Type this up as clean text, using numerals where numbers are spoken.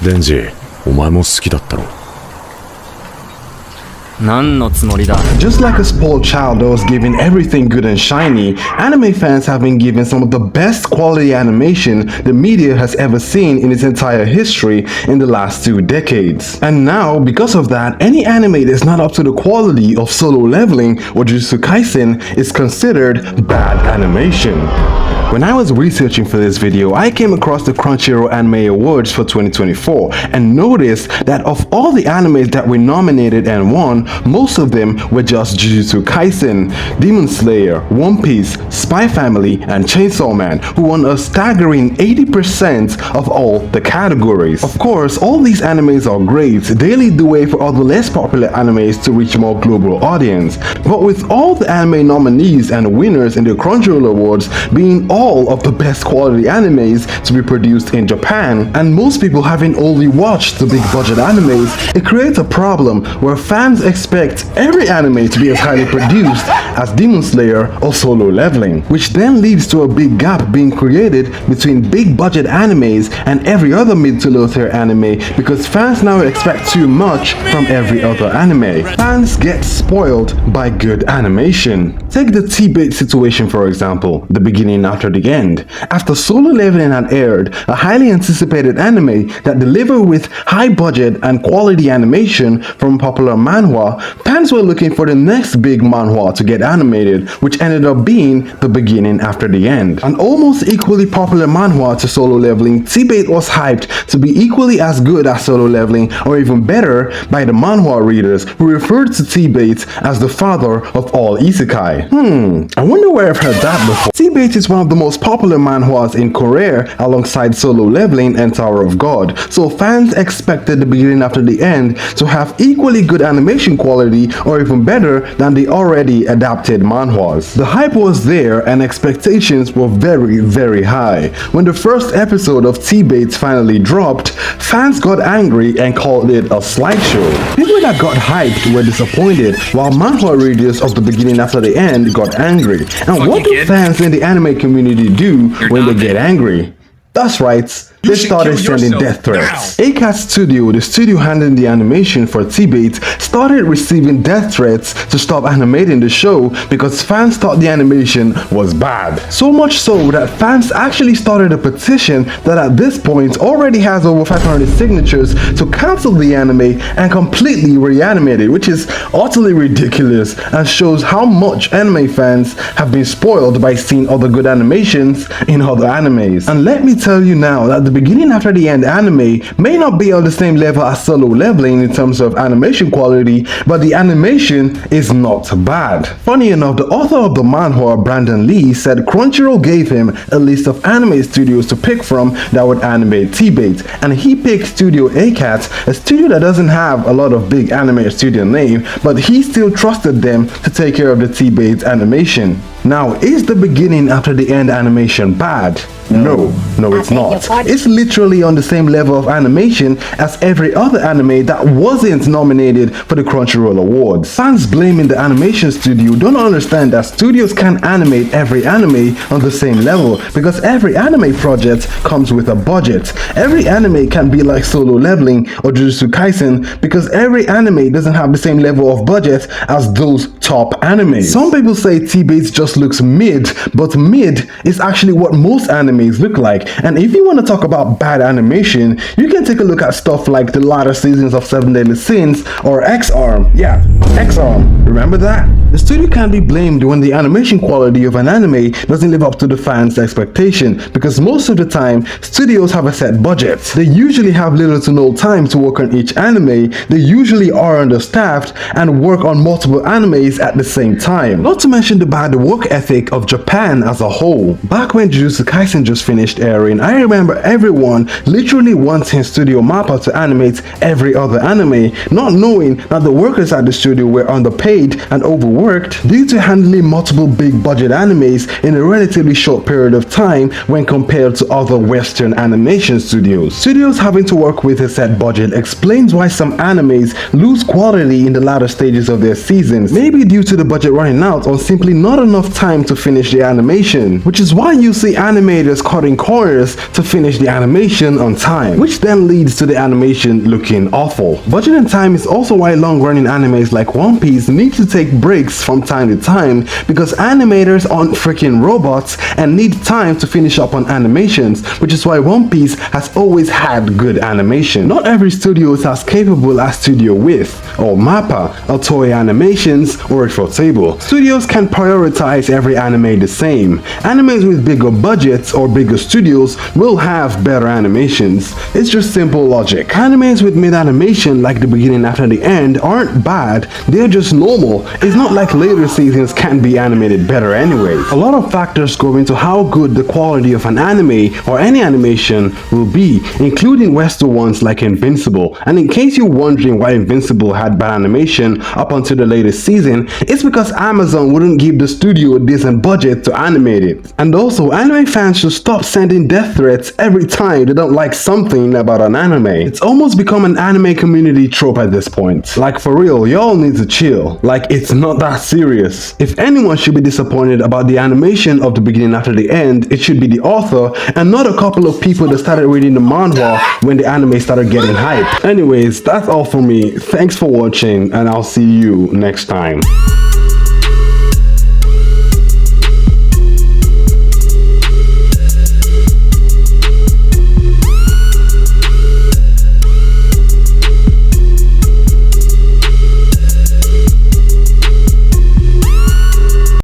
デンジ、お前も好きだったろ。Just like a spoiled child that was given everything good and shiny, anime fans have been given some of the best quality animation the media has ever seen in its entire history in the last 2 decades. And now, because of that, any anime that's not up to the quality of Solo Leveling or Jujutsu Kaisen is considered bad animation. When I was researching for this video, I came across the Crunchyroll Anime Awards for 2024 and noticed that of all the animes that were nominated and won, most of them were just Jujutsu Kaisen, Demon Slayer, One Piece, Spy Family, and Chainsaw Man, who won a staggering 80% of all the categories. Of course, all these animes are great, they lead the way for other less popular animes to reach more global audience. But with all the anime nominees and winners in the Crunchyroll Awards being all of the best quality animes to be produced in Japan, and most people having only watched the big budget animes, it creates a problem where fans expect every anime to be as highly produced as Demon Slayer or Solo Leveling, which then leads to a big gap being created between big budget animes and every other mid to low tier anime because fans now expect too much from every other anime. Fans get spoiled by good animation. Take the Tbate situation for example, the beginning after the end. After Solo Leveling had aired, a highly anticipated anime that delivered with high budget and quality animation from popular manhwa, fans were looking for the next big manhwa to get animated, which ended up being The Beginning After the End. An almost equally popular manhwa to Solo Leveling, Tbate was hyped to be equally as good as Solo Leveling or even better by the manhwa readers who referred to Tbate as the father of all isekai. I wonder where I've heard that before. Tbate is one of the most popular manhwas in Korea alongside Solo Leveling and Tower of God, so fans expected The Beginning After the End to have equally good animation quality or even better than the already adapted manhwas. The hype was there and expectations were very high. When the first episode of Tbate finally dropped, fans got angry and called it a slideshow. People that got hyped were disappointed, while manhwa readers of The Beginning After the End got angry. And what do fans in the anime community do when they get angry? That's right, they started sending death threats. ACAT Studio, the studio handling the animation for Tbate, started receiving death threats to stop animating the show because fans thought the animation was bad. So much so that fans actually started a petition that at this point already has over 500 signatures to cancel the anime and completely reanimate it, which is utterly ridiculous and shows how much anime fans have been spoiled by seeing other good animations in other animes. And let me tell you now that The Beginning After the End anime may not be on the same level as Solo Leveling in terms of animation quality, but the animation is not bad. Funny enough, the author of the manhwa, Brandon Lee, said Crunchyroll gave him a list of anime studios to pick from that would animate Tbate, and he picked Studio ACAT, a studio that doesn't have a lot of big anime studio name, but he still trusted them to take care of the Tbate animation. Now, is The Beginning After the End animation bad? No, it's not. It's literally on the same level of animation as every other anime that wasn't nominated for the Crunchyroll Awards. Fans blaming the animation studio don't understand that studios can't animate every anime on the same level because every anime project comes with a budget. Every anime can be like Solo Leveling or Jujutsu Kaisen because every anime doesn't have the same level of budget as those top animes. Some people say Tbate just looks mid, but mid is actually what most animes look like. And if you want to talk about bad animation, you can take a look at stuff like the latter seasons of 7 Deadly Sins or X-Arm. Yeah, X-Arm. Remember that? The studio can't be blamed when the animation quality of an anime doesn't live up to the fans' expectation because most of the time, studios have a set budget. They usually have little to no time to work on each anime, they usually are understaffed and work on multiple animes at the same time. Not to mention the bad work ethic of Japan as a whole. Back when Jujutsu Kaisen just finished airing, I remember everyone literally wanting Studio Mappa to animate every other anime, not knowing that the workers at the studio were underpaid and overworked due to handling multiple big budget animes in a relatively short period of time when compared to other Western animation studios. Studios having to work with a set budget explains why some animes lose quality in the latter stages of their seasons, maybe due to the budget running out or simply not enough enough time to finish the animation, which is why you see animators cutting corners to finish the animation on time, which then leads to the animation looking awful. Budget and time is also why long-running animes like One Piece need to take breaks from time to time, because animators aren't freaking robots and need time to finish up on animations, which is why One Piece has always had good animation. Not every studio is as capable as Studio With, or MAPPA, or Toei Animations, or Ufotable. Studios can prioritize every anime the same. Animes with bigger budgets or bigger studios will have better animations. It's just simple logic. Animes with mid-animation like the beginning after the end aren't bad, they're just normal. It's not like later seasons can't be animated better anyway. A lot of factors go into how good the quality of an anime or any animation will be, including Western ones like Invincible. And in case you're wondering why Invincible had bad animation up until the latest season, it's because Amazon wouldn't give the studio a decent budget to animate it. And also, anime fans should stop sending death threats every time they don't like something about an anime. It's almost become an anime community trope at this point. Like, for real, y'all need to chill. Like, it's not that serious. If anyone should be disappointed about the animation of the beginning after the end, it should be the author and not a couple of people that started reading the manhwa when the anime started getting hype. Anyways, that's all for me. Thanks for watching, and I'll see you next time.